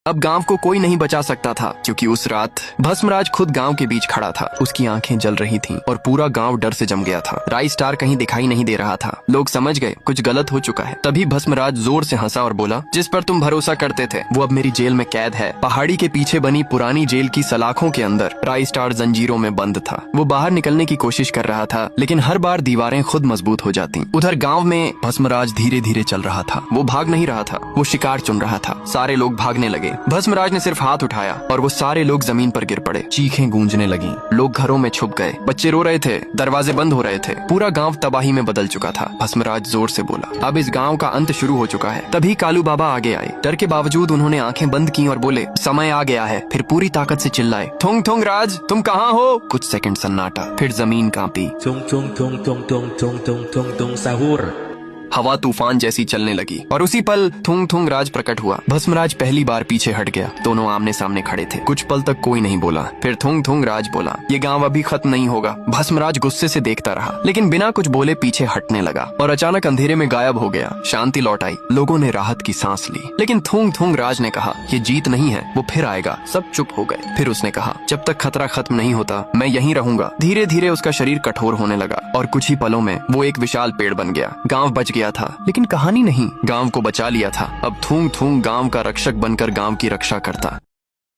अब गांव को कोई नहीं बचा सकता था, क्योंकि उस रात भस्मराज खुद गांव के बीच खड़ा था। उसकी आंखें जल रही थीं और पूरा गांव डर से जम गया था। राई स्टार कहीं दिखाई नहीं दे रहा था। लोग समझ गए कुछ गलत हो चुका है। तभी भस्मराज जोर से हंसा और बोला, जिस पर तुम भरोसा करते थे वो अब मेरी जेल में कैद है। पहाड़ी के पीछे बनी पुरानी जेल की सलाखों के अंदर राई स्टार जंजीरों में बंद था। वो बाहर निकलने की कोशिश कर रहा था, लेकिन हर बार दीवारें खुद मजबूत हो जाती। उधर गाँव में भस्मराज धीरे धीरे चल रहा था। वो भाग नहीं रहा था, वो शिकार चुन रहा था। सारे लोग भागने लगे। भस्मराज ने सिर्फ हाथ उठाया और वो सारे लोग जमीन पर गिर पड़े। चीखें गूंजने लगीं। लोग घरों में छुप गए। बच्चे रो रहे थे, दरवाजे बंद हो रहे थे। पूरा गांव तबाही में बदल चुका था। भस्मराज जोर से बोला, अब इस गांव का अंत शुरू हो चुका है। तभी कालू बाबा आगे आए। डर के बावजूद उन्होंने आंखें बंद की और बोले, समय आ गया है। फिर पूरी ताकत से चिल्लाए, थुंग थुंग राज, तुम कहाँ हो? कुछ सेकंड सन्नाटा, फिर जमीन copy. Tung tung tung tung tung tung tung tung tung sahur. हवा तूफान जैसी चलने लगी और उसी पल थुंग थुंग राज प्रकट हुआ। भस्मराज पहली बार पीछे हट गया। दोनों आमने सामने खड़े थे। कुछ पल तक कोई नहीं बोला। फिर थुंग थुंग राज बोला, ये गांव अभी खत्म नहीं होगा। भस्मराज गुस्से से देखता रहा, लेकिन बिना कुछ बोले पीछे हटने लगा और अचानक अंधेरे में गायब हो गया। शांति लौट आई। लोगों ने राहत की सांस ली। लेकिन थुंग थुंग राज ने कहा, ये जीत नहीं है, वो फिर आएगा। सब चुप हो गए। फिर उसने कहा, जब तक खतरा खत्म नहीं होता मैं यहीं रहूंगा। धीरे धीरे उसका शरीर कठोर होने लगा और कुछ ही पलों में वो एक विशाल पेड़ बन गया। गांव बच गया था, लेकिन कहानी नहीं, गांव को बचा लिया था। अब थुंग थुंग गांव का रक्षक बनकर गांव की रक्षा करता।